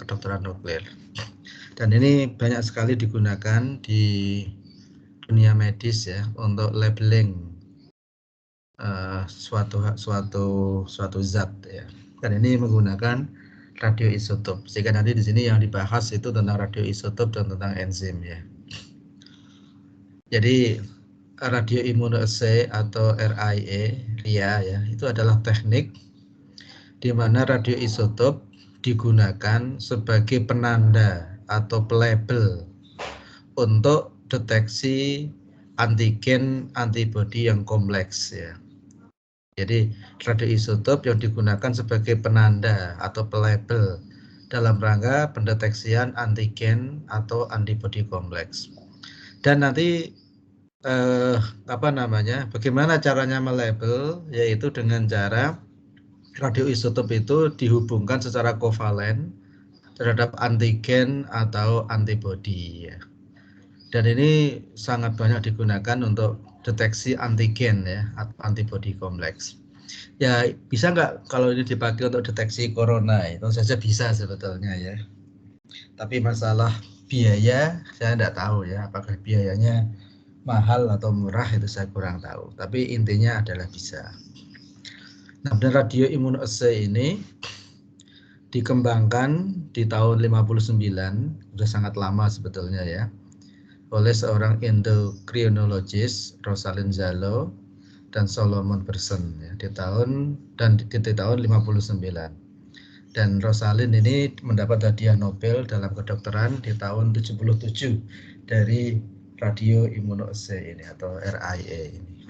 kedokteran nuklir. Dan ini banyak sekali digunakan di dunia medis ya untuk labeling suatu zat ya. Dan ini menggunakan radioisotop. Sehingga nanti di sini yang dibahas itu tentang radioisotop dan tentang enzim ya. Jadi radioimmunoassay atau RIA ya, itu adalah teknik di mana radioisotop digunakan sebagai penanda atau pelabel untuk deteksi antigen antibodi yang kompleks ya. Jadi radioisotop yang digunakan sebagai penanda atau pelabel dalam rangka pendeteksian antigen atau antibodi kompleks. Dan nanti bagaimana caranya melabel, yaitu dengan cara radioisotop itu dihubungkan secara kovalen terhadap antigen atau antibodi ya. Dan ini sangat banyak digunakan untuk deteksi antigen ya, antibodi kompleks. Ya bisa nggak kalau ini dipakai untuk deteksi corona? Itu saja bisa sebetulnya ya. Tapi masalah biaya saya tidak tahu ya, apakah biayanya mahal atau murah itu saya kurang tahu. Tapi intinya adalah bisa. Nah, radioimmunoassay ini dikembangkan di tahun 59, sudah sangat lama sebetulnya ya, oleh seorang endokrinologis Rosalind Zallo dan Solomon Berson ya, di tahun 59. Dan Rosalind ini mendapat hadiah Nobel dalam kedokteran di tahun 77 dari radioimmunoassay ini atau RIA ini.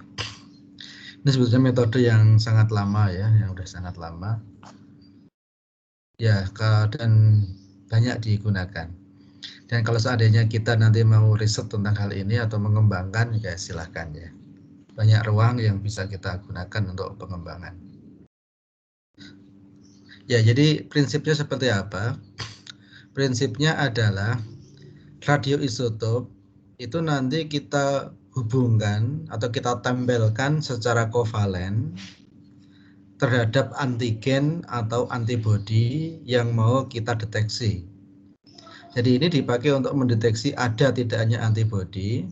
Ini sebetulnya metode yang sangat lama ya, yang sudah sangat lama. Ya, dan banyak digunakan. Dan kalau seandainya kita nanti mau riset tentang hal ini atau mengembangkan, ya silahkan ya. Banyak ruang yang bisa kita gunakan untuk pengembangan. Ya, jadi prinsipnya seperti apa? Prinsipnya adalah radioisotop itu nanti kita hubungkan atau kita tempelkan secara kovalen terhadap antigen atau antibodi yang mau kita deteksi. Jadi ini dipakai untuk mendeteksi ada tidaknya antibodi,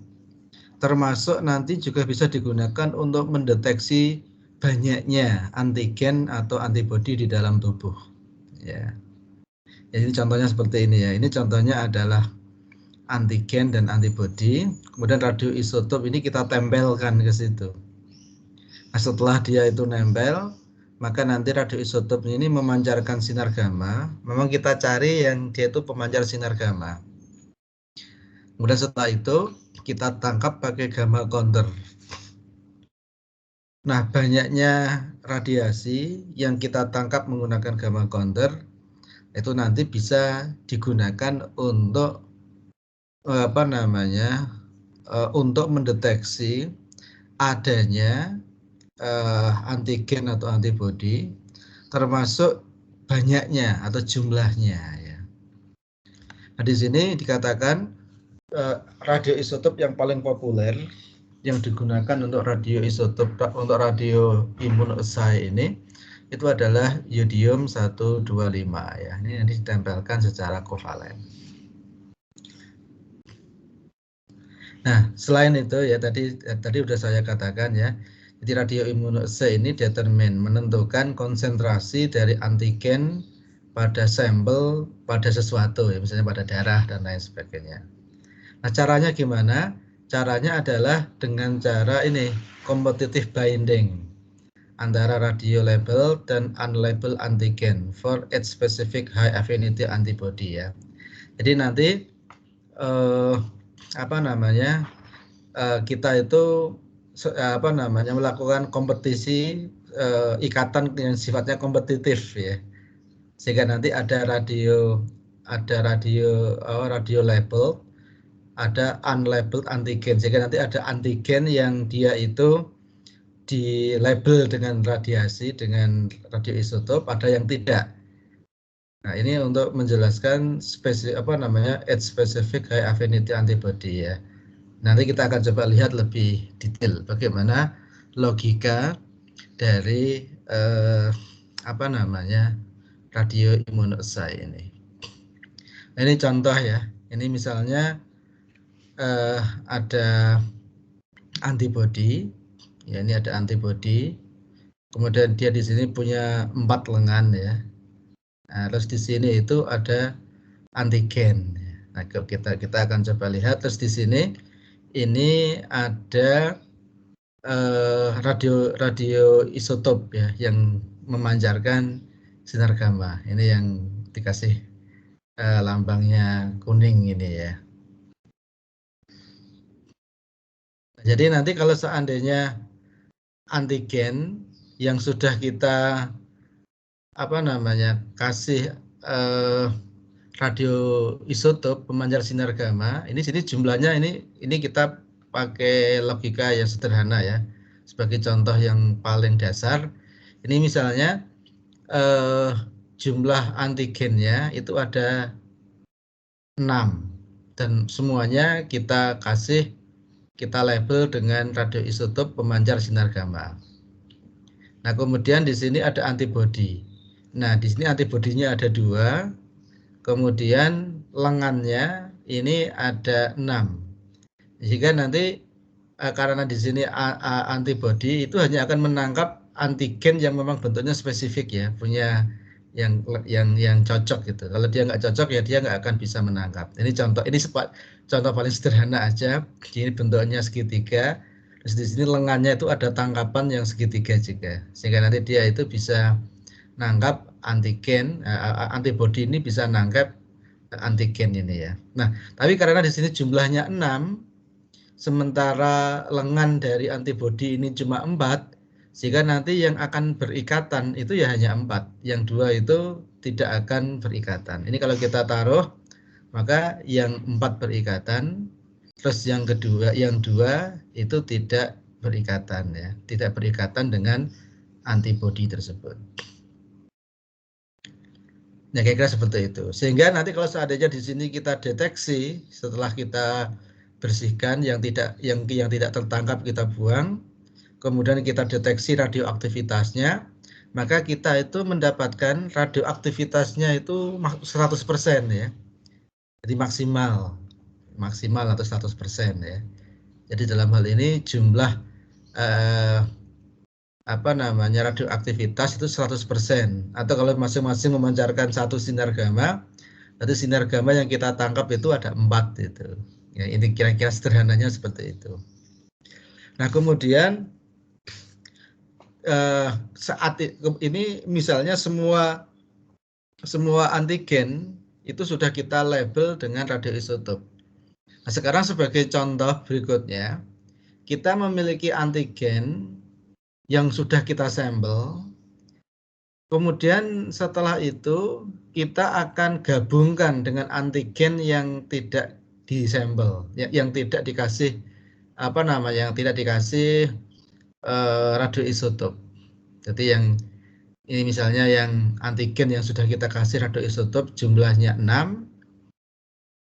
termasuk nanti juga bisa digunakan untuk mendeteksi banyaknya antigen atau antibodi di dalam tubuh. Ya. Jadi contohnya seperti ini ya. Ini contohnya adalah antigen dan antibodi, kemudian radioisotop ini kita tempelkan ke situ. Nah, setelah dia itu nempel, maka nanti radioisotop ini memancarkan sinar gamma. Memang kita cari yang dia itu pemancar sinar gamma. Kemudian setelah itu kita tangkap pakai gamma counter. Nah, banyaknya radiasi yang kita tangkap menggunakan gamma counter itu nanti bisa digunakan untuk untuk mendeteksi adanya antigen atau antibodi, termasuk banyaknya atau jumlahnya ya. Nah, di sini dikatakan radioisotop yang paling populer yang digunakan untuk radioimmunoassay ini itu adalah yodium 125 ya. Ini yang ditempelkan secara kovalen. Nah, selain itu ya tadi sudah saya katakan ya. Jadi radioimmunoassay ini menentukan konsentrasi dari antigen pada sampel pada sesuatu ya, misalnya pada darah dan lain sebagainya. Nah, caranya gimana? Caranya adalah dengan cara ini, competitive binding antara radiolabel dan unlabeled antigen for age specific high affinity antibody ya. Jadi nanti kita itu melakukan kompetisi ikatan yang sifatnya kompetitif ya. Sehingga nanti ada radio label, ada unlabeled antigen. Sehingga nanti ada antigen yang dia itu di label dengan radiasi, dengan radioisotop, ada yang tidak. Nah, ini untuk menjelaskan age specific high affinity antibody ya. Nanti kita akan coba lihat lebih detail bagaimana logika dari radioimmunoassay ini. Nah, ini contoh ya. Ini misalnya ada antibodi, ya ini ada antibodi. Kemudian dia di sini punya 4 lengan ya. Nah, terus di sini itu ada antigen. Nah, kita akan coba lihat. Terus di sini ini ada radio isotop ya yang memancarkan sinar gamma. Ini yang dikasih lambangnya kuning ini ya. Jadi nanti kalau seandainya antigen yang sudah kita kasih radio isotop pemancar sinar gamma, ini jadi jumlahnya ini kita pakai logika yang sederhana ya. Sebagai contoh yang paling dasar, ini misalnya jumlah antigennya itu ada 6 dan semuanya kita label dengan radioisotop pemancar sinar gamma. Nah, kemudian di sini ada antibodi. Nah, di sini antibodinya ada 2. Kemudian lengannya ini ada 6. Jika nanti karena di sini antibodi itu hanya akan menangkap antigen yang memang bentuknya spesifik ya, punya yang cocok gitu. Kalau dia nggak cocok ya dia nggak akan bisa menangkap. Ini contoh paling sederhana aja. Ini bentuknya segitiga. Terus di sini lengannya itu ada tangkapan yang segitiga juga, sehingga nanti dia itu bisa nangkap antigen, antibodi ini bisa nangkap antigen ini ya. Nah, tapi karena di sini jumlahnya 6, sementara lengan dari antibodi ini cuma 4, sehingga nanti yang akan berikatan itu ya hanya 4. Yang 2 itu tidak akan berikatan. Ini kalau kita taruh, maka yang 4 berikatan, terus yang 2 itu tidak berikatan ya, tidak berikatan dengan antibodi tersebut. Nah, kira-kira seperti itu. Sehingga nanti kalau seandainya di sini kita deteksi setelah kita bersihkan yang tidak tertangkap kita buang, kemudian kita deteksi radioaktivitasnya, maka kita itu mendapatkan radioaktivitasnya itu 100% ya. Jadi maksimal atau 100% ya. Jadi dalam hal ini jumlah radioaktivitas itu 100%, atau kalau masing-masing memancarkan 1 sinar gamma, berarti sinar gamma yang kita tangkap itu ada 4 itu. Ya, ini kira-kira sederhananya seperti itu. Nah, kemudian saat ini misalnya semua antigen itu sudah kita label dengan radioisotop. Nah, sekarang sebagai contoh berikutnya, kita memiliki antigen yang sudah kita sampel. Kemudian setelah itu kita akan gabungkan dengan antigen yang tidak disampel, yang tidak dikasih yang tidak dikasih radioisotop. Jadi yang ini misalnya yang antigen yang sudah kita kasih radioisotop jumlahnya 6.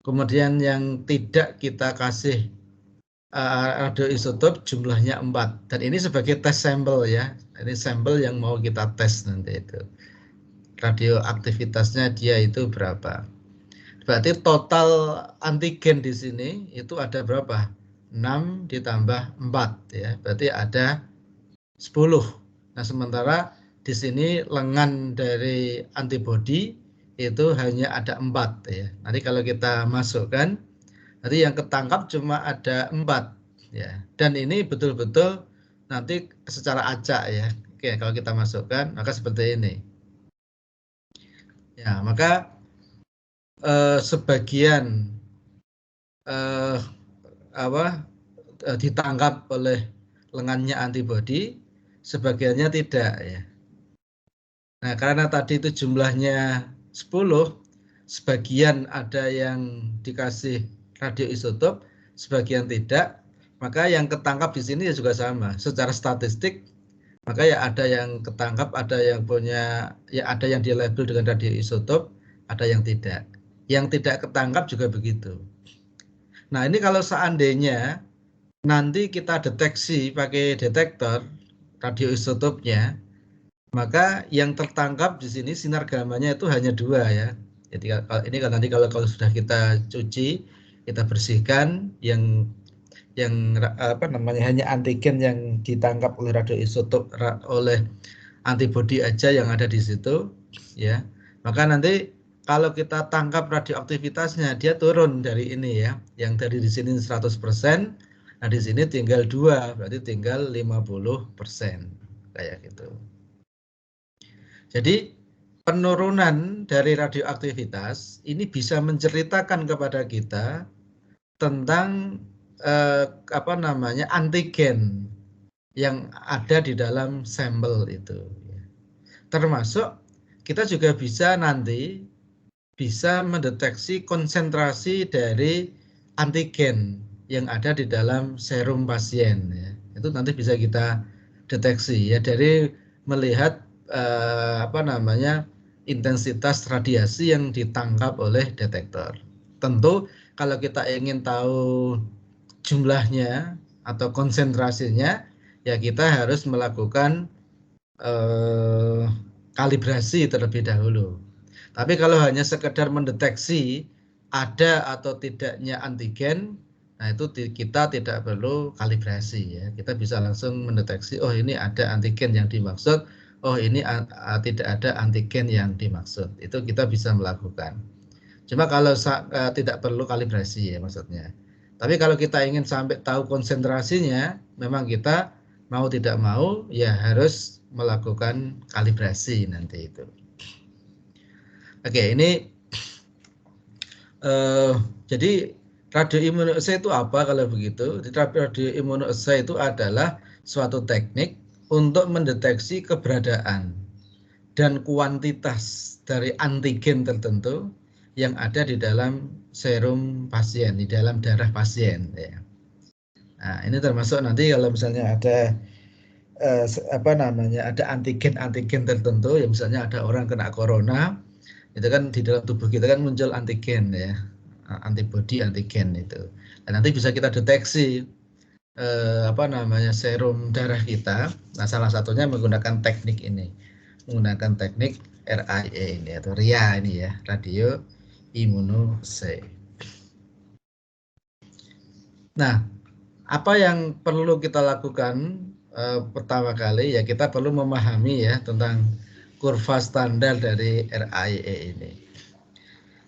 Kemudian yang tidak kita kasih radioisotop jumlahnya 4. Dan ini sebagai tes sampel ya. Ini sampel yang mau kita tes nanti itu. Radioaktivitasnya dia itu berapa. Berarti total antigen di sini itu ada berapa? 6 ditambah 4 ya. Berarti ada 10. Nah, sementara di sini lengan dari antibodi itu hanya ada 4 ya. Nanti kalau kita masukkan, nanti yang ketangkap cuma ada 4 ya. Dan ini betul-betul nanti secara acak ya. Oke, kalau kita masukkan maka seperti ini. Ya, maka sebagian ditangkap oleh lengannya antibodi, sebagiannya tidak ya. Nah, karena tadi itu jumlahnya 10, sebagian ada yang dikasih radioisotop, sebagian tidak, maka yang ketangkap di sini juga sama. Secara statistik, maka ya ada yang ketangkap, ada yang punya, ya ada yang dilabel dengan radioisotop, ada yang tidak. Yang tidak ketangkap juga begitu. Nah, ini kalau seandainya nanti kita deteksi pakai detektor radioisotopnya, maka yang tertangkap di sini sinar gammanya itu hanya 2 ya. Jadi ini kan nanti kalau sudah kita cuci, kita bersihkan, yang apa namanya hanya antigen yang ditangkap oleh radioisotop oleh antibodi aja yang ada di situ, ya. Maka nanti kalau kita tangkap radioaktivitasnya, dia turun dari ini ya, yang dari di sini 100%, nah di sini tinggal 2, berarti tinggal 50%, kayak gitu. Jadi penurunan dari radioaktivitas ini bisa menceritakan kepada kita tentang apa namanya antigen yang ada di dalam sampel itu. Termasuk kita juga bisa nanti bisa mendeteksi konsentrasi dari antigen yang ada di dalam serum pasien. Ya. Itu nanti bisa kita deteksi ya dari melihat apa namanya intensitas radiasi yang ditangkap oleh detektor. Tentu kalau kita ingin tahu jumlahnya atau konsentrasinya, ya kita harus melakukan kalibrasi terlebih dahulu. Tapi kalau hanya sekedar mendeteksi ada atau tidaknya antigen, nah itu kita tidak perlu kalibrasi ya. Kita bisa langsung mendeteksi, oh ini ada antigen yang dimaksud, oh ini tidak ada antigen yang dimaksud. Itu kita bisa melakukan. Cuma kalau tidak perlu kalibrasi ya maksudnya. Tapi kalau kita ingin sampai tahu konsentrasinya, memang kita mau tidak mau ya harus melakukan kalibrasi nanti itu. Oke, ini jadi radioimmunoassay itu apa kalau begitu? Radioimmunoassay itu adalah suatu teknik untuk mendeteksi keberadaan dan kuantitas dari antigen tertentu yang ada di dalam serum pasien, di dalam darah pasien. Ya. Nah, ini termasuk nanti kalau misalnya ada apa namanya, ada antigen tertentu, ya misalnya ada orang kena corona, itu kan di dalam tubuh kita kan muncul antigen ya, antibodi antigen itu. Dan nanti bisa kita deteksi apa namanya serum darah kita. Nah, salah satunya menggunakan teknik ini, menggunakan teknik RIA ini atau RIA ini ya, radio immunoassay. Nah, apa yang perlu kita lakukan pertama kali ya kita perlu memahami ya tentang kurva standar dari RIA ini.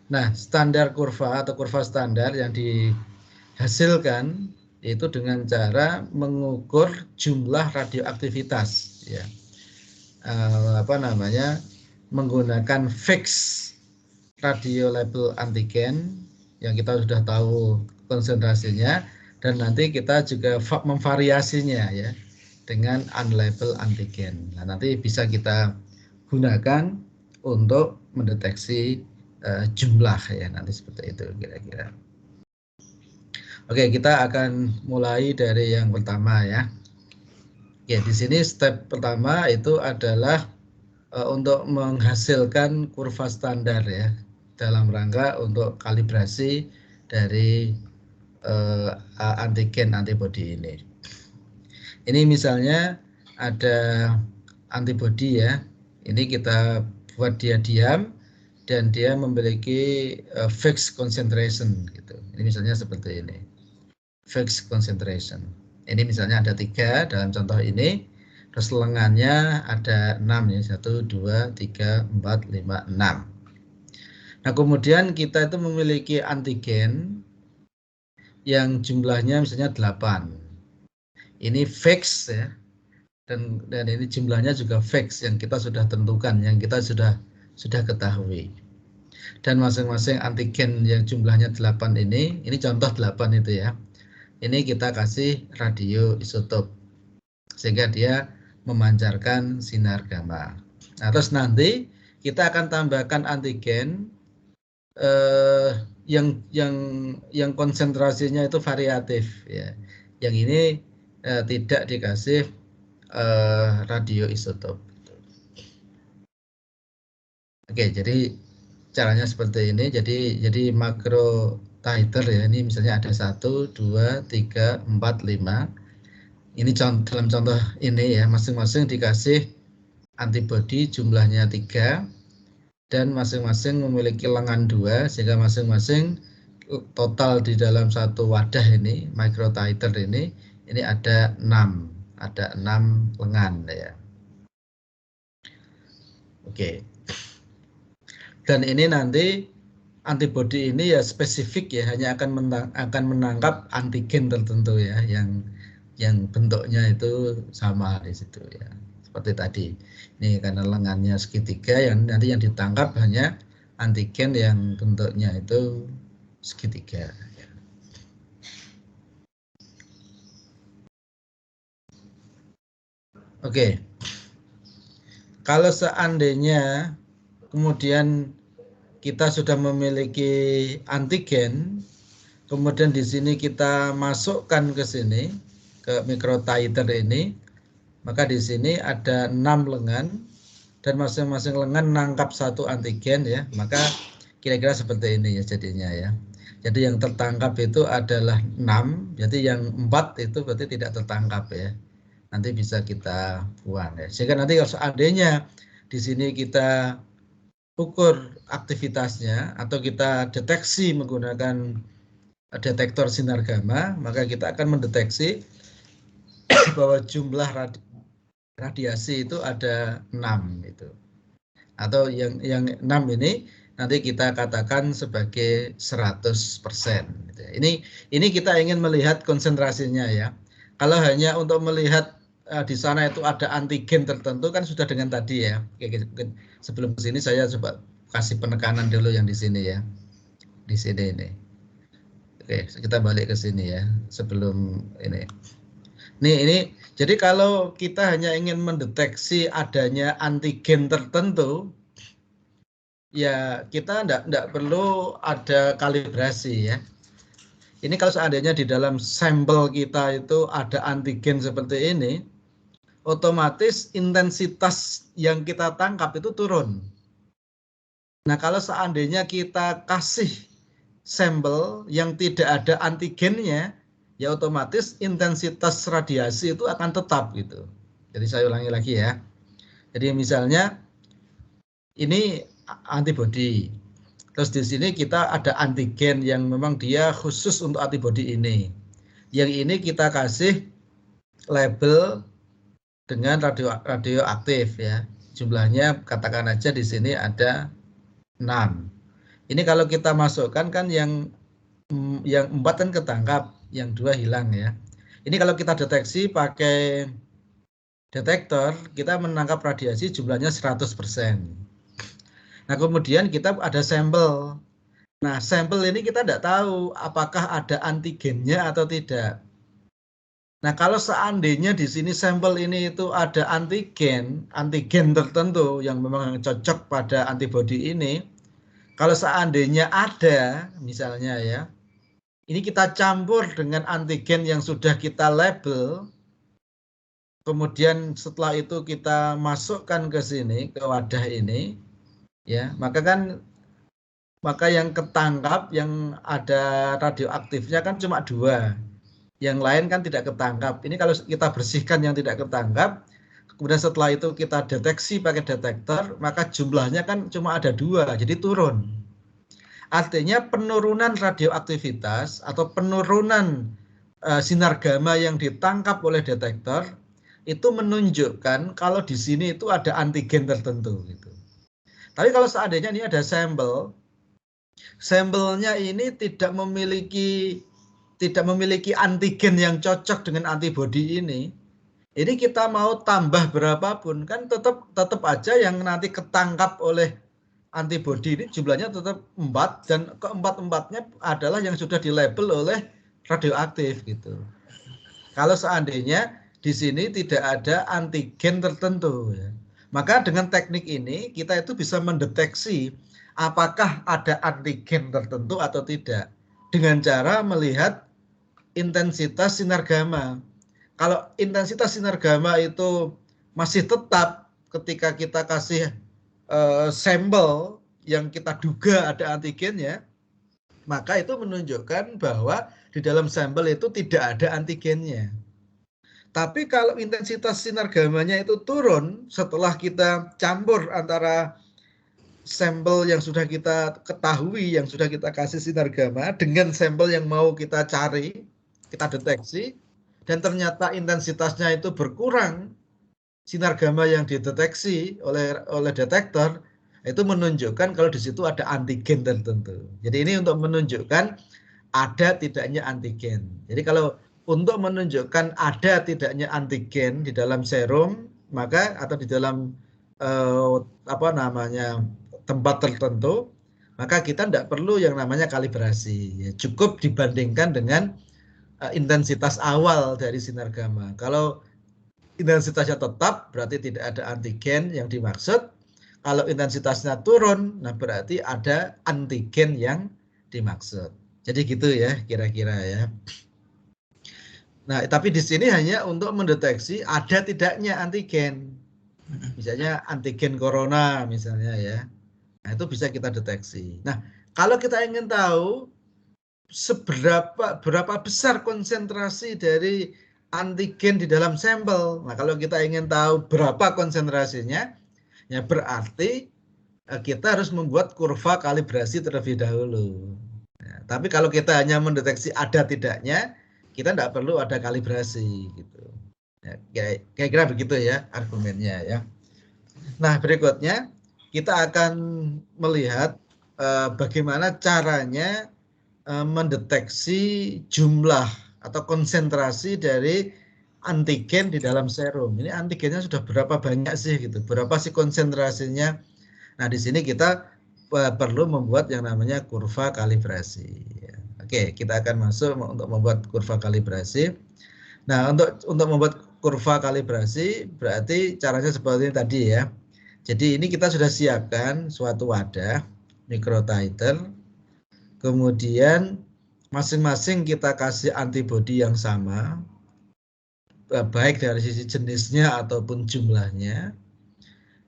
Nah, standar kurva atau kurva standar yang dihasilkan itu dengan cara mengukur jumlah radioaktivitas ya. Apa namanya? Menggunakan fixed radio label antigen yang kita sudah tahu konsentrasinya, dan nanti kita juga memvariasinya ya dengan unlabeled antigen. Nah, nanti bisa kita gunakan untuk mendeteksi jumlah ya, nanti seperti itu kira-kira. Oke, kita akan mulai dari yang pertama ya. Ya, di sini step pertama itu adalah untuk menghasilkan kurva standar ya, dalam rangka untuk kalibrasi dari antigen antibodi ini. Ini misalnya ada antibodi ya, ini kita buat dia diam dan dia memiliki fixed concentration gitu. Ini misalnya seperti ini, fixed concentration. Ini misalnya ada 3 dalam contoh ini, terus lengannya ada 6 ya, 1, 2, 3, 4, 5, 6. Nah, kemudian kita itu memiliki antigen yang jumlahnya misalnya 8. Ini fix ya, dan ini jumlahnya juga fix yang kita sudah tentukan, yang kita sudah ketahui. Dan masing-masing antigen yang jumlahnya 8 ini contoh 8 itu ya. Ini kita kasih radioisotop sehingga dia memancarkan sinar gamma. Nah, terus nanti kita akan tambahkan antigen yang konsentrasinya itu variatif ya. Yang ini tidak dikasih radioisotop. Oke, jadi caranya seperti ini. Jadi makro titer ya, ini misalnya ada 1, 2, 3, 4, 5. Ini dalam contoh ini ya, masing-masing dikasih antibodi jumlahnya 3 dan masing-masing memiliki lengan 2 sehingga masing-masing total di dalam satu wadah ini microtiter ini ada 6 lengan ya. Oke. Dan ini nanti antibodi ini ya spesifik ya, hanya akan menangkap antigen tertentu ya yang bentuknya itu sama di situ ya. Seperti tadi. Ini karena lengannya segitiga yang nanti yang ditangkap hanya antigen yang bentuknya itu segitiga. Oke. Kalau seandainya kemudian kita sudah memiliki antigen, kemudian di sini kita masukkan ke sini ke microtiter ini, maka di sini ada 6 lengan dan masing-masing lengan nangkap satu antigen ya, maka kira-kira seperti ini ya jadinya ya. Jadi yang tertangkap itu adalah 6, jadi yang 4 itu berarti tidak tertangkap ya. Nanti bisa kita buang ya. Sehingga nanti kalau seandainya di sini kita ukur aktivitasnya atau kita deteksi menggunakan detektor sinar gamma, maka kita akan mendeteksi bahwa jumlah radiasi itu ada 6 itu. Atau yang 6 ini nanti kita katakan sebagai 100%. Gitu. Ini kita ingin melihat konsentrasinya ya. Kalau hanya untuk melihat di sana itu ada antigen tertentu kan sudah dengan tadi ya. Sebelum ke sini saya coba kasih penekanan dulu yang di sini ya. Di sini ini. Oke, kita balik ke sini ya. Sebelum ini. Ini jadi kalau kita hanya ingin mendeteksi adanya antigen tertentu, ya kita enggak perlu ada kalibrasi ya. Ini kalau seandainya di dalam sampel kita itu ada antigen seperti ini, otomatis intensitas yang kita tangkap itu turun. Nah, kalau seandainya kita kasih sampel yang tidak ada antigennya, ya otomatis intensitas radiasi itu akan tetap gitu. Jadi saya ulangi lagi ya. Jadi misalnya ini antibodi. Terus di sini kita ada antigen yang memang dia khusus untuk antibodi ini. Yang ini kita kasih label dengan radioaktif ya. Jumlahnya katakan aja di sini ada 6. Ini kalau kita masukkan kan yang 4 kan ketangkap, yang 2 hilang ya. Ini kalau kita deteksi pakai detektor, kita menangkap radiasi jumlahnya 100%. Nah, kemudian kita ada sampel. Nah, sampel ini kita tidak tahu apakah ada antigennya atau tidak. Nah, kalau seandainya di sini sampel ini itu ada antigen tertentu yang memang cocok pada antibodi ini, kalau seandainya ada, misalnya ya, ini kita campur dengan antigen yang sudah kita label, kemudian setelah itu kita masukkan ke sini, ke wadah ini, ya, maka yang ketangkap yang ada radioaktifnya kan cuma 2, yang lain kan tidak ketangkap. Ini kalau kita bersihkan yang tidak ketangkap, kemudian setelah itu kita deteksi pakai detektor, maka jumlahnya kan cuma ada 2, jadi turun. Artinya penurunan radioaktivitas atau penurunan sinar gamma yang ditangkap oleh detektor itu menunjukkan kalau di sini itu ada antigen tertentu gitu. Tapi kalau seandainya ini ada sampelnya ini tidak memiliki antigen yang cocok dengan antibodi ini kita mau tambah berapapun kan tetap aja yang nanti ketangkap oleh antibodi ini jumlahnya tetap 4 dan keempat-empatnya adalah yang sudah dilabel oleh radioaktif gitu. Kalau seandainya di sini tidak ada antigen tertentu ya. Maka dengan teknik ini kita itu bisa mendeteksi apakah ada antigen tertentu atau tidak dengan cara melihat intensitas sinar gamma. Kalau intensitas sinar gamma itu masih tetap ketika kita kasih sampel yang kita duga ada antigennya, maka itu menunjukkan bahwa di dalam sampel itu tidak ada antigennya. Tapi kalau intensitas sinar gammanya itu turun setelah kita campur antara sampel yang sudah kita ketahui, yang sudah kita kasih sinar gamma dengan sampel yang mau kita cari, kita deteksi, dan ternyata intensitasnya itu berkurang, sinar gamma yang dideteksi oleh detektor itu menunjukkan kalau di situ ada antigen tertentu. Jadi ini untuk menunjukkan ada tidaknya antigen. Jadi kalau untuk menunjukkan ada tidaknya antigen di dalam serum, maka atau di dalam tempat tertentu, maka kita tidak perlu yang namanya kalibrasi. Ya, cukup dibandingkan dengan intensitas awal dari sinar gamma. Kalau intensitasnya tetap, berarti tidak ada antigen yang dimaksud. Kalau intensitasnya turun, nah berarti ada antigen yang dimaksud. Jadi gitu ya, kira-kira ya. Nah, tapi di sini hanya untuk mendeteksi ada tidaknya antigen. Misalnya antigen corona misalnya ya. Nah, itu bisa kita deteksi. Nah, kalau kita ingin tahu berapa besar konsentrasi dari antigen di dalam sampel. Nah, kalau kita ingin tahu berapa konsentrasinya, ya berarti kita harus membuat kurva kalibrasi terlebih dahulu. Ya, tapi kalau kita hanya mendeteksi ada tidaknya, kita tidak perlu ada kalibrasi gitu. Ya, kira-kira begitu ya argumennya ya. Nah, berikutnya kita akan melihat bagaimana caranya mendeteksi jumlah atau konsentrasi dari antigen di dalam serum. Ini antigennya sudah berapa banyak sih gitu, berapa sih konsentrasinya. Nah, di sini kita perlu membuat yang namanya kurva kalibrasi. Oke, kita akan masuk untuk membuat kurva kalibrasi. Nah, untuk membuat kurva kalibrasi berarti caranya seperti tadi ya. Jadi ini kita sudah siapkan suatu wadah microtiter. Kemudian masing-masing kita kasih antibodi yang sama, baik dari sisi jenisnya ataupun jumlahnya.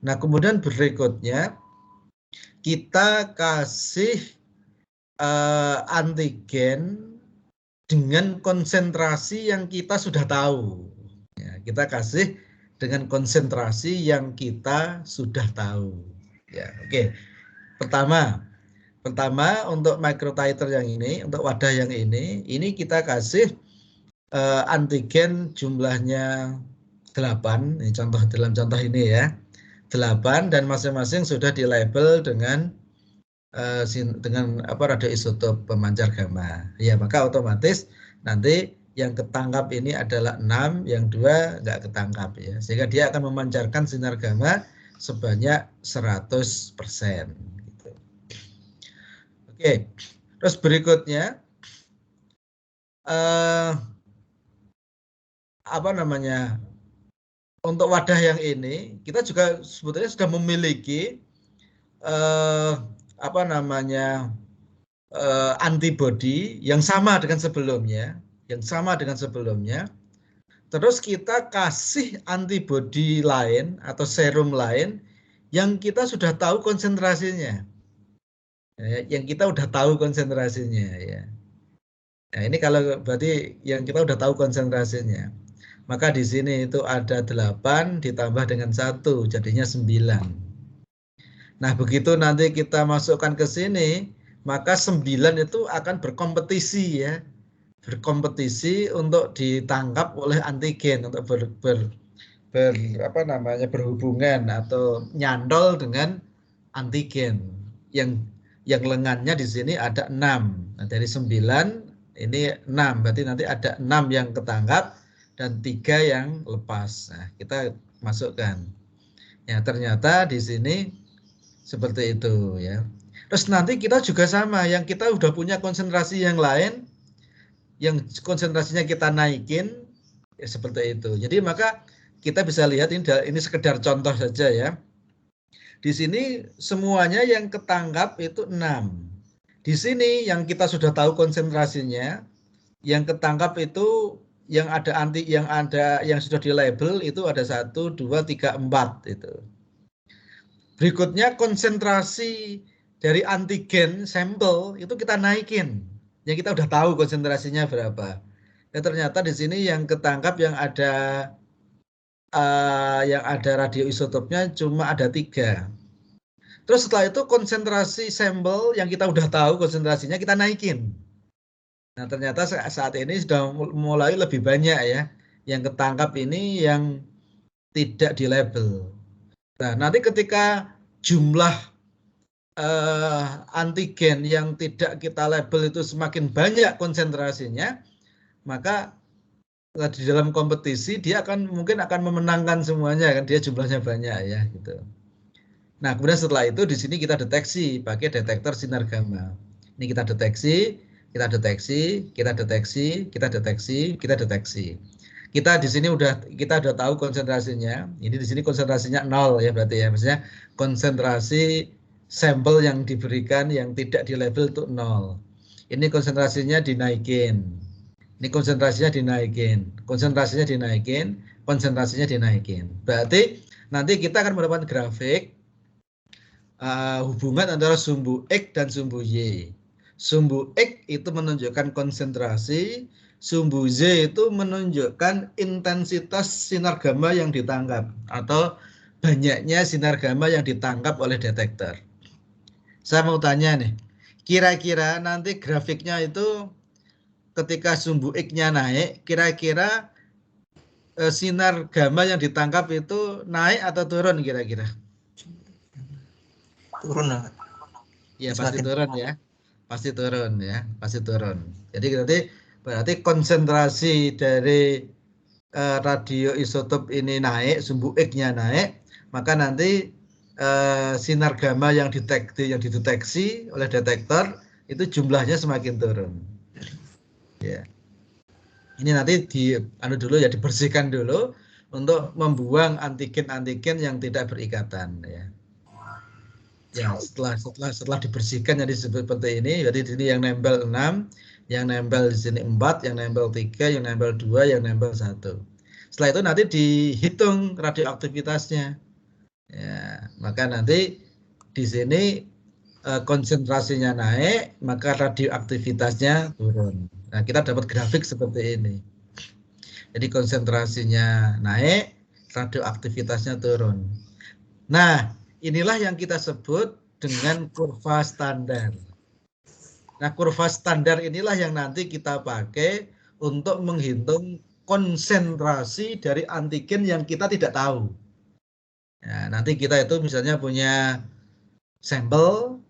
Nah, kemudian berikutnya kita kasih antigen dengan konsentrasi yang kita sudah tahu. Ya, kita kasih dengan konsentrasi yang kita sudah tahu. Ya, oke. Pertama untuk microtiter yang ini, untuk wadah yang ini kita kasih antigen jumlahnya 8, ini contoh dalam contoh ini ya, 8 dan masing-masing sudah di label dengan radioisotop pemancar gamma. Ya, maka otomatis nanti yang ketangkap ini adalah 6, yang 2 nggak ketangkap ya. Sehingga dia akan memancarkan sinar gamma sebanyak 100%. Gitu. Oke, terus berikutnya untuk wadah yang ini kita juga sebetulnya sudah memiliki antibodi yang sama dengan sebelumnya, terus kita kasih antibodi lain atau serum lain yang kita sudah tahu konsentrasinya, ya. Nah, ini kalau berarti yang kita udah tahu konsentrasinya, maka di sini itu ada 8 ditambah dengan 1 jadinya 9. Nah, begitu nanti kita masukkan ke sini, maka 9 itu akan berkompetisi ya. Berkompetisi untuk ditangkap oleh antigen, untuk berhubungan atau nyantol dengan antigen. Yang lengannya di sini ada 6. Nah, dari 9 ini 6, berarti nanti ada 6 yang ketangkap dan 3 yang lepas. Nah, kita masukkan. Ya, ternyata di sini seperti itu ya. Terus nanti kita juga sama, yang kita udah punya konsentrasi yang lain, yang konsentrasinya kita naikin, ya seperti itu. Jadi maka kita bisa lihat ini sekedar contoh saja ya. Di sini semuanya yang ketangkap itu 6. Di sini yang kita sudah tahu konsentrasinya, yang ketangkap itu yang sudah di label itu ada 1, 2, 3, 4 itu. Berikutnya konsentrasi dari antigen sampel itu kita naikin. Yang kita udah tahu konsentrasinya berapa. Dan ternyata di sini yang ketangkap yang ada radioisotopnya cuma ada 3. Terus setelah itu konsentrasi sampel yang kita udah tahu konsentrasinya kita naikin. Nah, ternyata saat ini sudah mulai lebih banyak ya yang ketangkap ini yang tidak di label. Nah, nanti ketika jumlah antigen yang tidak kita label itu semakin banyak konsentrasinya, maka di dalam kompetisi dia mungkin akan memenangkan semuanya kan, dia jumlahnya banyak ya gitu. Nah, kemudian setelah itu di sini kita deteksi pakai detektor sinar gamma. Ini kita deteksi, kita deteksi, kita deteksi, kita deteksi, kita deteksi. Kita di sini kita udah tahu konsentrasinya. Ini di sini konsentrasinya 0 ya berarti ya. Maksudnya konsentrasi sampel yang diberikan yang tidak di label itu 0. Ini konsentrasinya dinaikin. Ini konsentrasinya dinaikin, konsentrasinya dinaikin, konsentrasinya dinaikin. Berarti nanti kita akan mendapatkan grafik hubungan antara sumbu X dan sumbu Y. Sumbu X itu menunjukkan konsentrasi, sumbu Z itu menunjukkan intensitas sinar gamma yang ditangkap atau banyaknya sinar gamma yang ditangkap oleh detektor. Saya mau tanya nih, kira-kira nanti grafiknya itu ketika sumbu X-nya naik, kira-kira sinar gamma yang ditangkap itu naik atau turun kira-kira? Turun lah. Ya pasti turun ya, pasti turun ya, pasti turun. Jadi berarti konsentrasi dari radioisotop ini naik, sumbu X-nya naik, maka nanti sinar gamma yang dideteksi oleh detektor itu jumlahnya semakin turun. Ya. Ini nanti dulu ya, dibersihkan dulu untuk membuang antigen-antigen yang tidak berikatan ya. Ya, setelah dibersihkan jadi seperti ini, jadi ini yang nempel 6, yang nempel di sini 4, yang nempel 3, yang nempel 2, yang nempel 1. Setelah itu nanti dihitung radioaktivitasnya. Ya, maka nanti di sini konsentrasinya naik, maka radioaktivitasnya turun. Nah, kita dapat grafik seperti ini. Jadi konsentrasinya naik, radioaktivitasnya turun. Nah, inilah yang kita sebut dengan kurva standar. Nah, kurva standar inilah yang nanti kita pakai untuk menghitung konsentrasi dari antigen yang kita tidak tahu. Ya, nanti kita itu misalnya punya sampel,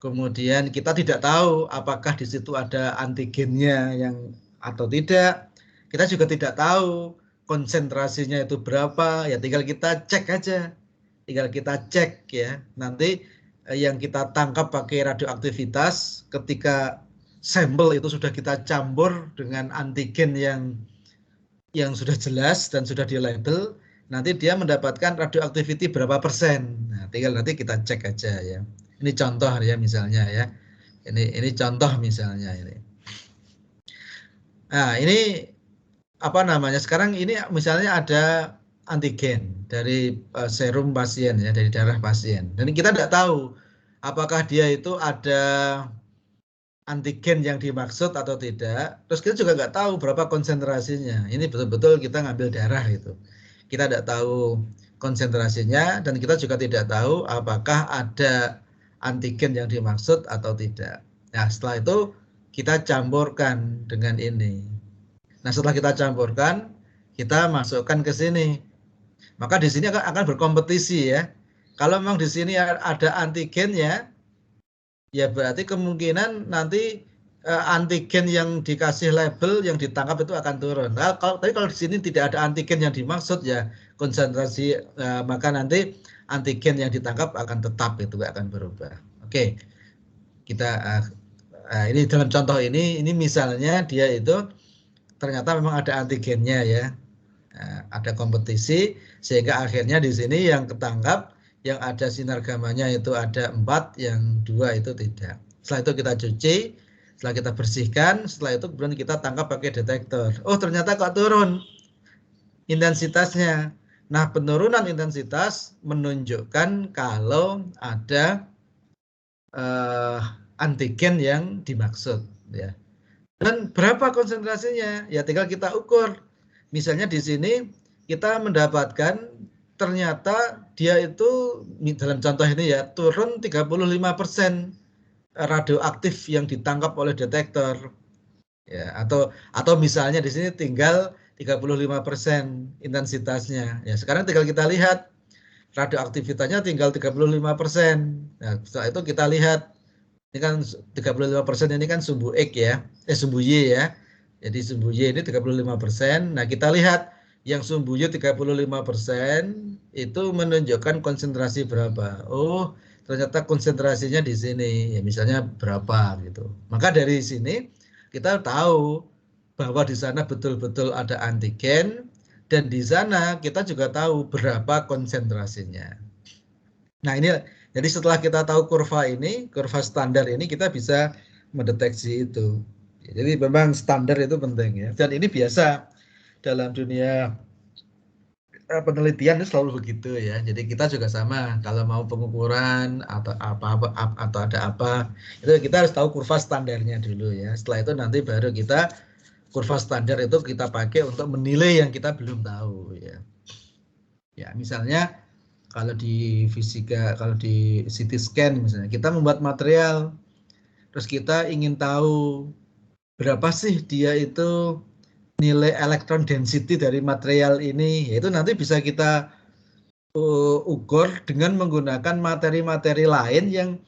kemudian kita tidak tahu apakah di situ ada antigennya yang atau tidak. Kita juga tidak tahu konsentrasinya itu berapa, ya tinggal kita cek aja. Tinggal kita cek ya. Nanti yang kita tangkap pakai radioaktivitas ketika sampel itu sudah kita campur dengan antigen yang sudah jelas dan sudah di label, nanti dia mendapatkan radioactivity berapa persen. Nah, tinggal nanti kita cek aja ya. Ini contoh ya misalnya ya. Ini contoh misalnya ini. Nah, ini apa namanya? Sekarang ini misalnya ada antigen dari serum pasien ya, dari darah pasien. Dan kita tidak tahu apakah dia itu ada antigen yang dimaksud atau tidak. Terus kita juga nggak tahu berapa konsentrasinya. Ini betul-betul kita ngambil darah itu. Kita tidak tahu konsentrasinya dan kita juga tidak tahu apakah ada antigen yang dimaksud atau tidak. Nah, setelah itu kita campurkan dengan ini. Nah, setelah kita campurkan, kita masukkan ke sini. Maka di sini akan berkompetisi ya. Kalau memang di sini ada antigennya, ya berarti kemungkinan nanti antigen yang dikasih label yang ditangkap itu akan turun. Nah, tapi kalau di sini tidak ada antigen yang dimaksud ya konsentrasi, maka nanti antigen yang ditangkap akan tetap, itu akan berubah. Oke, kita ini dalam contoh ini misalnya dia itu ternyata memang ada antigennya ya, ada kompetisi sehingga akhirnya di sini yang ketangkap yang ada sinar gamanya itu ada 4, yang 2 itu tidak. Setelah itu kita cuci, setelah kita bersihkan, setelah itu kemudian kita tangkap pakai detektor. Oh, ternyata kok turun intensitasnya. Nah, penurunan intensitas menunjukkan kalau ada antigen yang dimaksud ya. Dan berapa konsentrasinya? Ya tinggal kita ukur. Misalnya di sini kita mendapatkan ternyata dia itu dalam contoh ini ya turun 35% radioaktif yang ditangkap oleh detektor. Ya, atau misalnya di sini tinggal 35% intensitasnya. Ya, sekarang tinggal kita lihat radioaktivitasnya tinggal 35%. Nah, setelah itu kita lihat ini kan 35% ini kan sumbu X ya, sumbu Y ya. Jadi sumbu Y ini 35%. Nah, kita lihat yang sumbu Y 35% itu menunjukkan konsentrasi berapa. Oh, ternyata konsentrasinya di sini ya misalnya berapa gitu. Maka dari sini kita tahu bahwa di sana betul-betul ada antigen dan di sana kita juga tahu berapa konsentrasinya. Nah, ini jadi setelah kita tahu kurva ini, kurva standar ini kita bisa mendeteksi itu. Jadi memang standar itu penting ya. Dan ini biasa dalam dunia penelitian itu selalu begitu ya. Jadi kita juga sama kalau mau pengukuran atau apa atau ada apa, itu kita harus tahu kurva standarnya dulu ya. Setelah itu nanti baru kita kurva standar itu kita pakai untuk menilai yang kita belum tahu ya. Ya, misalnya kalau di fisika, kalau di CT scan misalnya, kita membuat material, terus kita ingin tahu berapa sih dia itu nilai electron density dari material ini, itu nanti bisa kita ukur dengan menggunakan materi-materi lain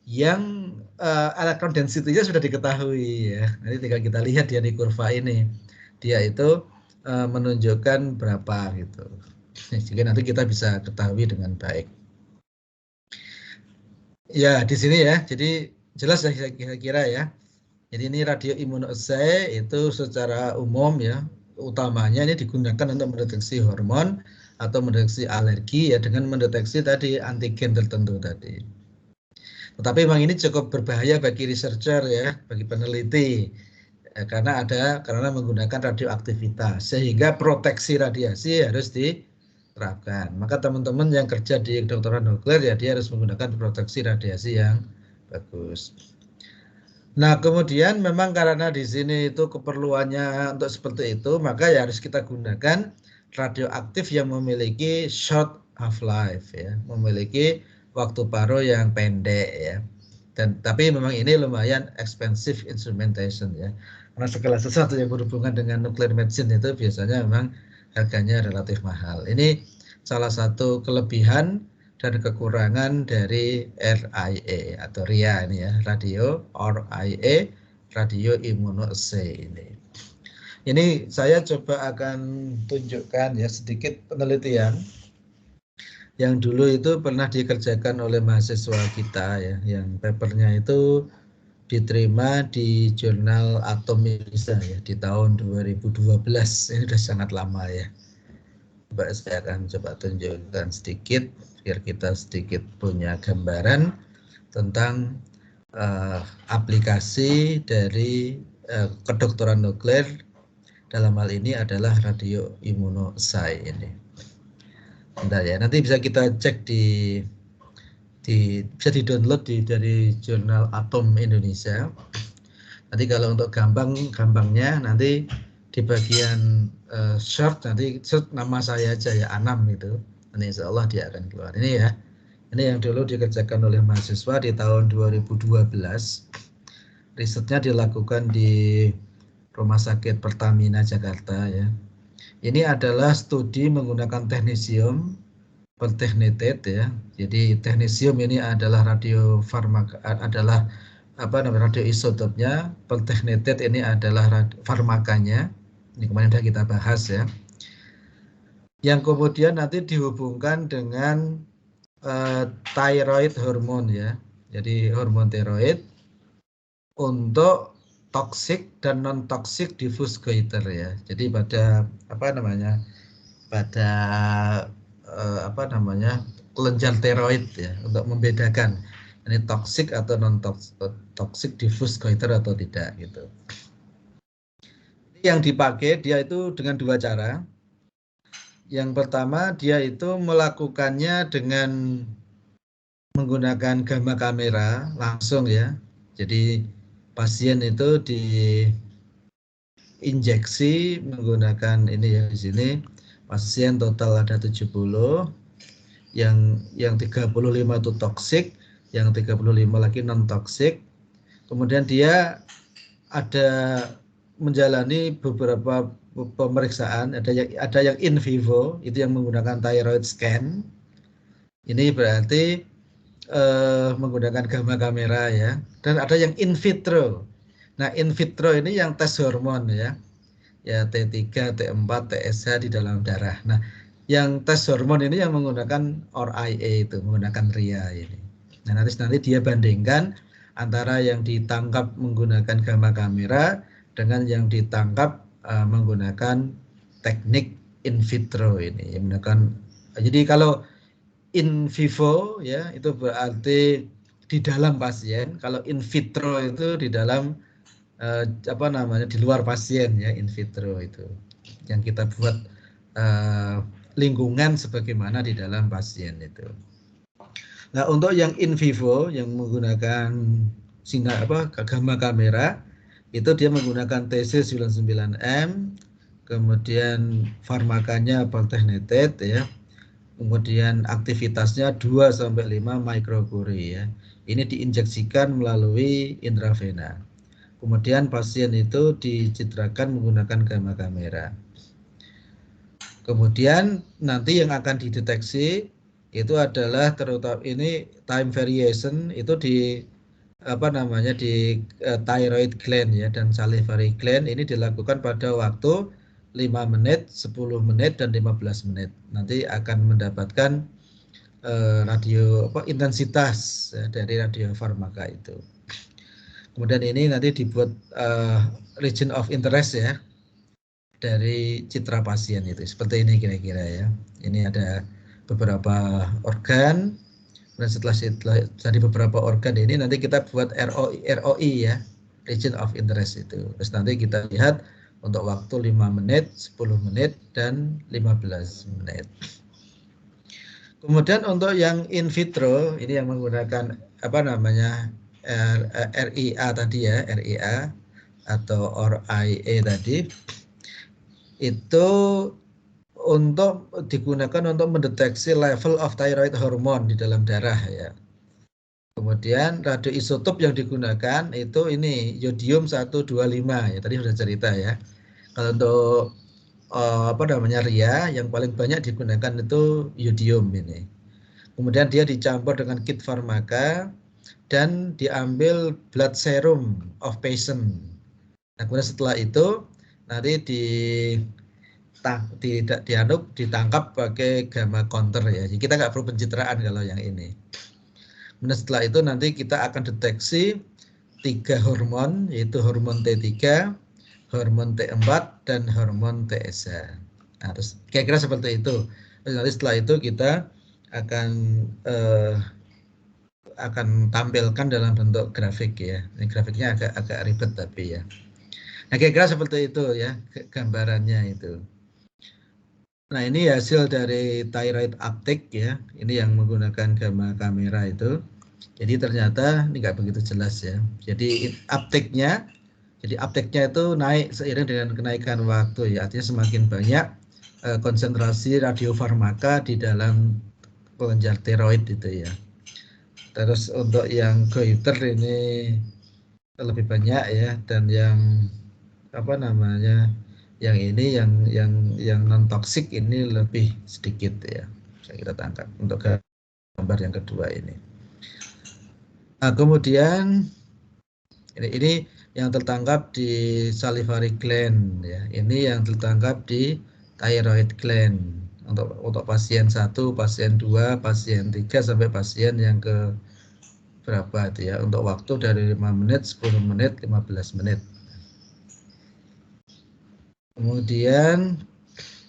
yang electron density-nya sudah diketahui ya. Nanti tinggal kita lihat dia di kurva ini, dia itu menunjukkan berapa gitu. Sehingga nanti kita bisa ketahui dengan baik. Ya, di sini ya. Jadi jelas ya kira-kira ya. Jadi ini radio immunoassay itu secara umum ya, utamanya ini digunakan untuk mendeteksi hormon atau mendeteksi alergi ya dengan mendeteksi tadi antigen tertentu tadi. Tetapi memang ini cukup berbahaya bagi researcher ya, bagi peneliti. Karena menggunakan radioaktivitas sehingga proteksi radiasi harus diterapkan. Maka teman-teman yang kerja di kedokteran nuklir ya dia harus menggunakan proteksi radiasi yang bagus. Nah, kemudian memang karena di sini itu keperluannya untuk seperti itu, maka ya harus kita gunakan radioaktif yang memiliki short half life ya, memiliki waktu paro yang pendek ya. Tapi memang ini lumayan expensive instrumentation ya. Karena segala sesuatu yang berhubungan dengan nuclear medicine itu biasanya memang harganya relatif mahal. Ini salah satu kelebihan dan kekurangan dari RIA atau RIA ini ya, radio immunoassay ini. Ini saya coba akan tunjukkan ya sedikit penelitian yang dulu itu pernah dikerjakan oleh mahasiswa kita ya, yang papernya itu diterima di jurnal Atom Indonesia ya di tahun 2012. Ini sudah sangat lama ya. Saya akan coba tunjukkan sedikit biar kita sedikit punya gambaran tentang aplikasi dari kedokteran nuklir, dalam hal ini adalah radio immunoassay ini. Bentar ya, nanti bisa kita cek bisa di-download dari jurnal Atom Indonesia. Nanti kalau untuk gampangnya nanti di bagian short nanti search nama saya aja ya, Anam itu. Nanti insya Allah dia akan keluar. Ini ya. Ini yang dulu dikerjakan oleh mahasiswa di tahun 2012. Risetnya dilakukan di Rumah Sakit Pertamina Jakarta ya. Ini adalah studi menggunakan teknesium pertechnetate ya. Jadi teknesium ini adalah radioisotopnya, pertechnetate ini adalah farmakanya. Ini kemarin sudah kita bahas ya. Yang kemudian nanti dihubungkan dengan thyroid hormon ya. Jadi hormon tiroid untuk toksik dan non toksik diffuse goiter ya. Jadi pada kelenjar tiroid ya, untuk membedakan ini toksik atau non toksik diffuse goiter atau tidak gitu. Yang dipakai dia itu dengan dua cara. Yang pertama dia itu melakukannya dengan menggunakan gamma kamera langsung ya. Jadi pasien itu diinjeksi menggunakan ini ya di sini Pasien total ada 70, yang 35 itu toksik, yang 35 lagi non toksik. Kemudian dia ada menjalani beberapa pemeriksaan, ada yang in vivo, itu yang menggunakan thyroid scan. Ini berarti menggunakan gamma kamera ya. Dan ada yang in vitro. Nah, in vitro ini yang tes hormon ya. Ya T3, T4, TSH di dalam darah. Nah, yang tes hormon ini yang menggunakan ORIA itu, menggunakan RIA ini. Nah, nanti dia bandingkan antara yang ditangkap menggunakan gamma kamera dengan yang ditangkap menggunakan teknik in vitro ini. Jadi kalau in vivo ya itu berarti di dalam pasien, kalau in vitro itu di dalam di luar pasien ya, in vitro itu yang kita buat lingkungan sebagaimana di dalam pasien itu. Nah, untuk yang in vivo yang menggunakan gamma kamera itu dia menggunakan TC99M, kemudian farmakanya valtretinib ya. Kemudian aktivitasnya 2 sampai 5 mikrocurie ya. Ini diinjeksikan melalui intravena. Kemudian pasien itu dicitrakan menggunakan gamma kamera. Kemudian nanti yang akan dideteksi itu adalah terutama ini time variation itu di thyroid gland ya dan salivary gland ini dilakukan pada waktu 5 menit, 10 menit dan 15 menit. Nanti akan mendapatkan intensitas ya, dari radiofarmaka itu. Kemudian ini nanti dibuat region of interest ya dari citra pasien itu. Seperti ini kira-kira ya. Ini ada beberapa organ. Dan setelah dari beberapa organ ini nanti kita buat ROI ya, region of interest itu. Terus nanti kita lihat untuk waktu 5 menit, 10 menit dan 15 menit. Kemudian untuk yang in vitro ini yang menggunakan RIA tadi ya, RIA atau ORIA tadi itu untuk digunakan untuk mendeteksi level of thyroid hormone di dalam darah ya. Kemudian radioisotop yang digunakan itu ini yodium 125 ya, tadi sudah cerita ya. Kalau untuk RIA yang paling banyak digunakan itu yodium ini. Kemudian dia dicampur dengan kit farmaka dan diambil blood serum of patient. Nah, kemudian setelah itu nanti ditangkap pakai gamma counter ya. Jadi kita nggak perlu pencitraan kalau yang ini. Kemudian setelah itu nanti kita akan deteksi 3 hormon yaitu hormon T3, hormon T4 dan hormon TSH. Nah, terus kira-kira seperti itu. Terus nanti setelah itu kita akan tampilkan dalam bentuk grafik ya. Ini grafiknya agak ribet tapi ya. Nah, kira-kira seperti itu ya gambarannya itu. Nah, ini hasil dari thyroid uptake ya. Ini yang menggunakan gamma kamera itu. Jadi ternyata ini nggak begitu jelas ya. Jadi uptake-nya itu naik seiring dengan kenaikan waktu ya. Artinya semakin banyak konsentrasi radiofarmaka di dalam kelenjar tiroid itu ya. Terus untuk yang goiter ini lebih banyak ya, dan yang yang ini yang non toksik ini lebih sedikit ya. Saya kita tangkap untuk gambar yang kedua ini. Nah, kemudian ini yang tertangkap di salivary gland ya. Ini yang tertangkap di thyroid gland untuk pasien 1, pasien 2, pasien 3 sampai pasien yang ke berapa itu ya, untuk waktu dari 5 menit, 10 menit, 15 menit. Kemudian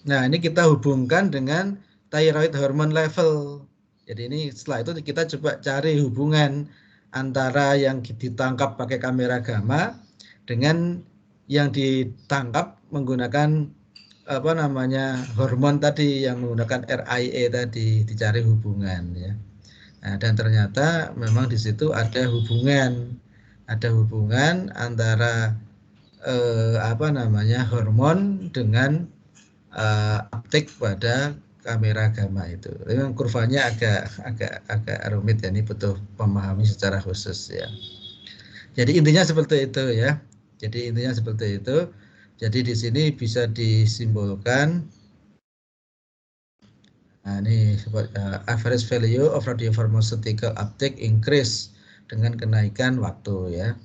nah ini kita hubungkan dengan thyroid hormone level. Jadi ini setelah itu kita coba cari hubungan antara yang ditangkap pakai kamera gamma dengan yang ditangkap menggunakan hormon tadi yang menggunakan RIA tadi, dicari hubungan ya. Nah, dan ternyata memang di situ ada hubungan antara hormon dengan uptake pada kamera gamma itu. Memang kurvanya agak rumit ya, ini butuh pemahami secara khusus ya. Jadi intinya seperti itu ya. Jadi intinya seperti itu. Jadi di sini bisa disimbolkan, nah ini average value of radiopharmaceutical uptake increase dengan kenaikan waktu ya.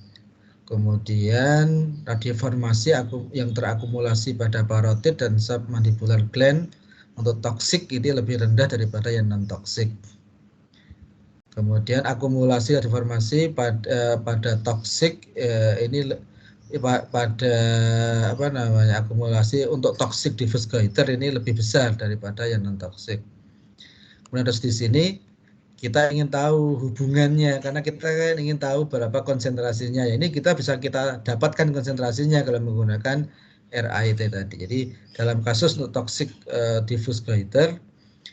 Kemudian radiofarmasi yang terakumulasi pada parotid dan submandibular gland untuk toksik ini lebih rendah daripada yang non toksik. Kemudian akumulasi radiofarmasi pada toksik ini pada apa namanya, akumulasi untuk toxic diffuse goiter ini lebih besar daripada yang non toksik. Kemudian terus di sini kita ingin tahu hubungannya, karena kita kan ingin tahu berapa konsentrasinya. Ini kita bisa kita dapatkan konsentrasinya kalau menggunakan RIT tadi. Jadi dalam kasus untuk toxic diffuse goiter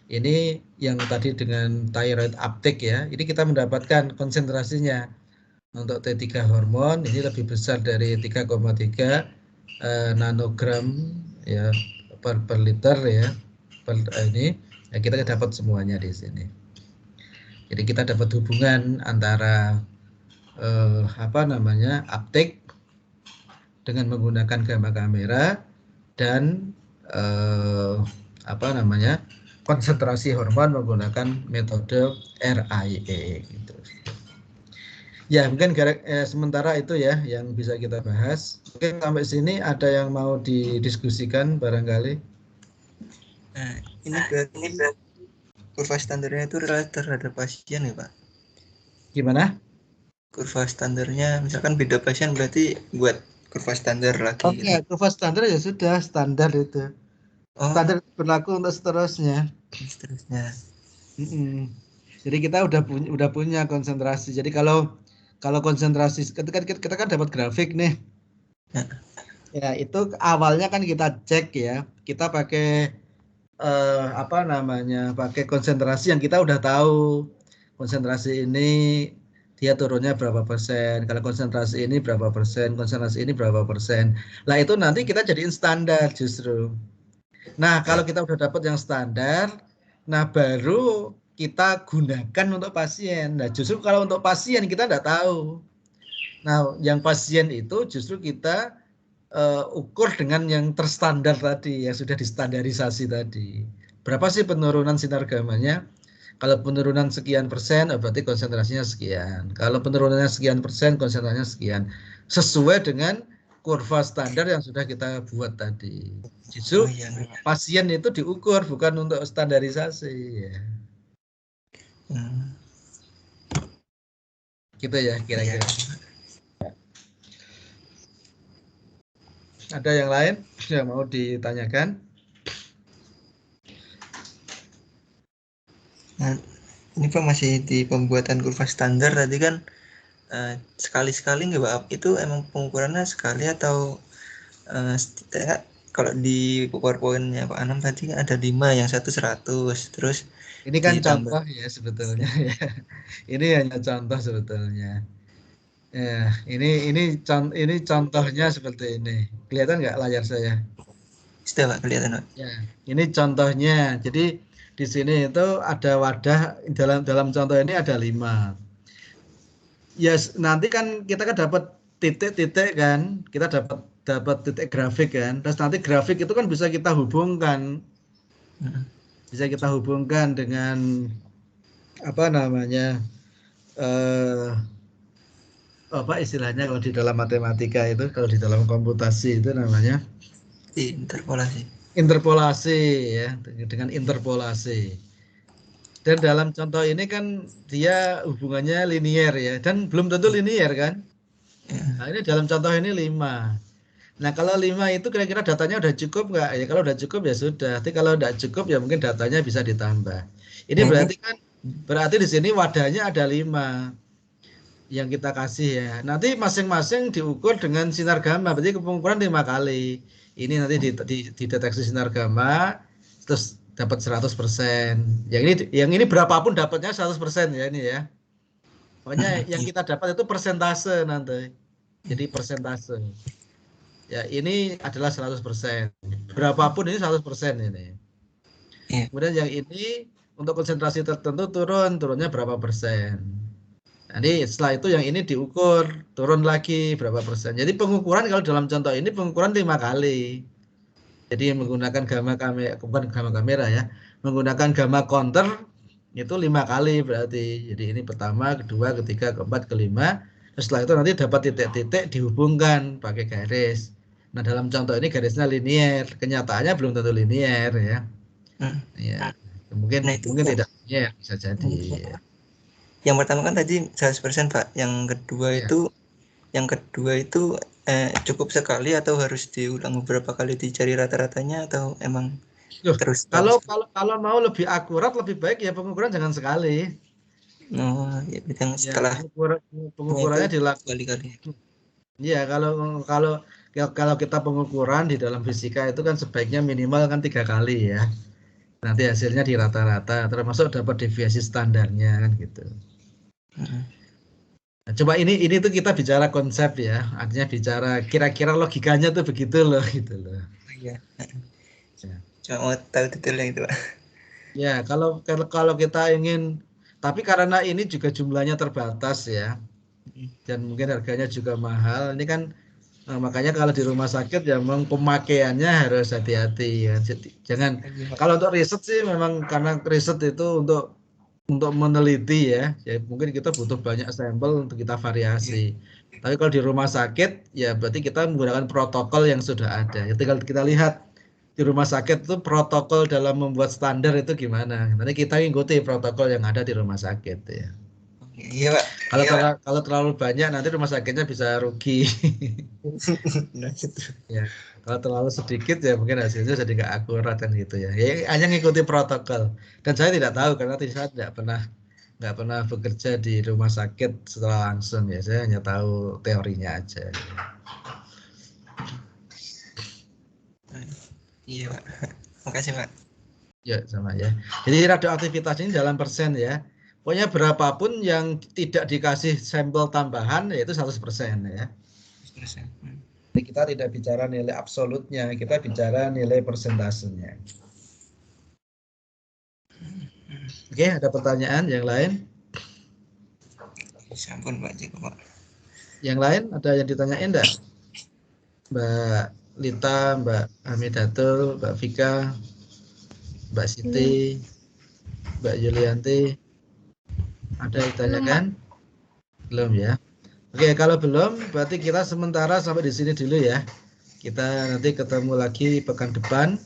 ini yang tadi dengan thyroid uptake ya, ini kita mendapatkan konsentrasinya. Untuk T3 hormon ini lebih besar dari 3,3 nanogram ya per liter ya. Ini ya, kita dapat semuanya di sini. Jadi kita dapat hubungan antara uptake dengan menggunakan gamma kamera dan konsentrasi hormon menggunakan metode RIE gitu. Ya mungkin sementara itu ya yang bisa kita bahas. Mungkin sampai sini ada yang mau didiskusikan barangkali. Nah ini berarti kurva standarnya itu terhadap pasien ya Pak? Gimana? Kurva standarnya misalkan beda pasien berarti buat kurva standar lagi. Oke, gitu. Kurva standar ya sudah standar itu. Standar berlaku untuk seterusnya. Jadi kita udah punya konsentrasi. Jadi kalau konsentrasi kita kan dapat grafik nih. Ya itu awalnya kan kita cek ya. Kita pakai pakai konsentrasi yang kita udah tahu. Konsentrasi ini dia turunnya berapa persen, kalau konsentrasi ini berapa persen, konsentrasi ini berapa persen. Nah itu nanti kita jadiin standar justru. Nah kalau kita udah dapat yang standar, nah baru kita gunakan untuk pasien. Nah justru kalau untuk pasien kita nggak tahu. Nah yang pasien itu justru kita ukur dengan yang terstandar tadi, yang sudah distandarisasi tadi. Berapa sih penurunan sinar gamanya? Kalau penurunan sekian persen, berarti konsentrasinya sekian. Kalau penurunannya sekian persen, konsentrasinya sekian. Sesuai dengan kurva standar yang sudah kita buat tadi. Justru pasien itu diukur, bukan untuk standarisasi. Ya. Gitu ya, kira-kira. Ada yang lain yang mau ditanyakan? Nah, ini Pak masih di pembuatan kurva standar tadi kan sekali-sekali nggak Pak? Itu emang pengukurannya sekali atau kalau di PowerPoint-nya Pak Anam tadi kan ada 5, yang satu 100, terus ini kan contoh ya sebetulnya ya. Ini hanya contoh sebetulnya. Ya, ini contohnya seperti ini. Kelihatan nggak layar saya? Sudah Pak, kelihatan Pak. Ya, ini contohnya. Jadi di sini itu ada wadah, dalam contoh ini ada 5. Ya, nanti kan kita kan dapat titik-titik kan, kita dapat titik grafik kan. Terus nanti grafik itu kan bisa kita hubungkan. Bisa kita hubungkan dengan apa istilahnya kalau di dalam matematika itu, kalau di dalam komputasi itu namanya interpolasi ya, dengan interpolasi. Dan dalam contoh ini kan dia hubungannya linier ya, dan belum tentu linier kan. Nah ini dalam contoh ini 5. Nah kalau 5 itu kira-kira datanya udah cukup nggak? Ya kalau udah cukup ya sudah. Tapi kalau udah cukup ya mungkin datanya bisa ditambah. Ini berarti di sini wadahnya ada 5 yang kita kasih ya. Nanti masing-masing diukur dengan sinar gamma, berarti pengukuran 5 kali. Ini nanti dideteksi sinar gamma, terus dapat 100%. Yang ini berapapun dapatnya 100% ya ini ya. Pokoknya yang kita dapat itu persentase nanti. Jadi persentase. Ya, ini adalah 100%. Berapapun ini 100% ini. Iya. Kemudian yang ini untuk konsentrasi tertentu turunnya berapa persen. Jadi setelah itu yang ini diukur, turun lagi berapa persen. Jadi pengukuran kalau dalam contoh ini pengukuran 5 kali. Jadi menggunakan gamma kamera, bukan gamma kamera ya, menggunakan gamma counter itu 5 kali berarti. Jadi ini pertama, kedua, ketiga, keempat, kelima. Setelah itu nanti dapat titik-titik dihubungkan pakai garis. Nah dalam contoh ini garisnya linier, kenyataannya belum tentu linier ya. Ya, mungkin Nah, itu tidak linier, bisa jadi. Ya. Yang pertama kan tadi 100% Pak. Yang kedua itu cukup sekali atau harus diulang beberapa kali dicari rata-ratanya atau emang Loh, terus? kalau mau lebih akurat lebih baik ya pengukuran jangan sekali. Oh, ya yang Ya, setelah pengukurannya dilakukan. kali-kali. Iya, kalau kita pengukuran di dalam fisika itu kan sebaiknya minimal kan 3 kali ya. Nanti hasilnya di rata-rata, termasuk dapat deviasi standarnya kan gitu. Nah, coba ini tuh kita bicara konsep ya, artinya bicara kira-kira logikanya tuh begitu loh gitu loh. Iya. Ya. Cuma mau tahu detailnya itu Pak. Ya, kalau kita ingin, tapi karena ini juga jumlahnya terbatas ya, dan mungkin harganya juga mahal. Ini kan makanya kalau di rumah sakit ya memang pemakaiannya harus hati-hati ya. Jangan kalau untuk riset sih memang karena riset itu untuk meneliti ya. Ya mungkin kita butuh banyak sampel untuk kita variasi. Tapi kalau di rumah sakit ya berarti kita menggunakan protokol yang sudah ada. Ya, tinggal kita lihat di rumah sakit itu protokol dalam membuat standar itu gimana. Nanti kita ikuti protokol yang ada di rumah sakit ya. Iya Pak. Kalau terlalu banyak nanti rumah sakitnya bisa rugi. Nah, itu. Ya, kalau terlalu sedikit ya mungkin hasilnya jadi nggak akurat kan gitu ya. Ya hanya ngikuti protokol. Dan saya tidak tahu karena saya nggak pernah bekerja di rumah sakit secara langsung ya. Saya hanya tahu teorinya aja. Iya Pak. Makasih Pak. Ya sama ya. Jadi radioaktivitas ini dalam persen ya. Pokoknya berapapun yang tidak dikasih sampel tambahan yaitu 100% ya. Jadi kita tidak bicara nilai absolutnya, kita bicara nilai persentasenya. Oke, ada pertanyaan yang lain? Sampun Pak Jiko Pak. Yang lain ada yang ditanyain enggak? Mbak Lita, Mbak Hamidatul, Mbak Vika, Mbak Siti, Mbak Yulianti. Ada yang ditanyakan? Belum ya? Oke, kalau belum berarti kita sementara sampai di sini dulu ya. Kita nanti ketemu lagi pekan depan.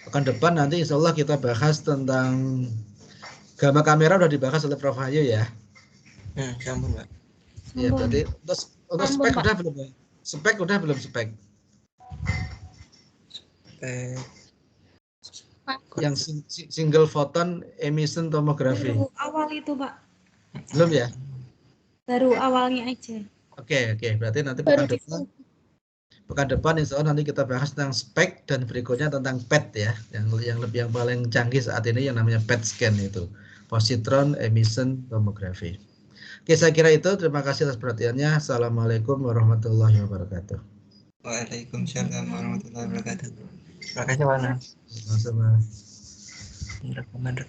Pekan depan nanti insya Allah kita bahas tentang gamma kamera udah dibahas oleh Prof. Hayu ya. Sampun Pak. Ya berarti untuk spek udah belum ya? Spek udah belum spek? Yang single photon emission tomography. Baru awal itu Pak. Belum ya? Baru awalnya aja. Oke. Berarti nanti pekan depan insya Allah nanti kita bahas tentang spek dan berikutnya tentang PET ya. Yang paling canggih saat ini yang namanya PET scan itu. Positron emission tomography. Oke, saya kira itu. Terima kasih atas perhatiannya. Assalamualaikum warahmatullahi wabarakatuh. Waalaikumsalam warahmatullahi wabarakatuh. Terima kasih Pak. Sama-sama. Rekaman.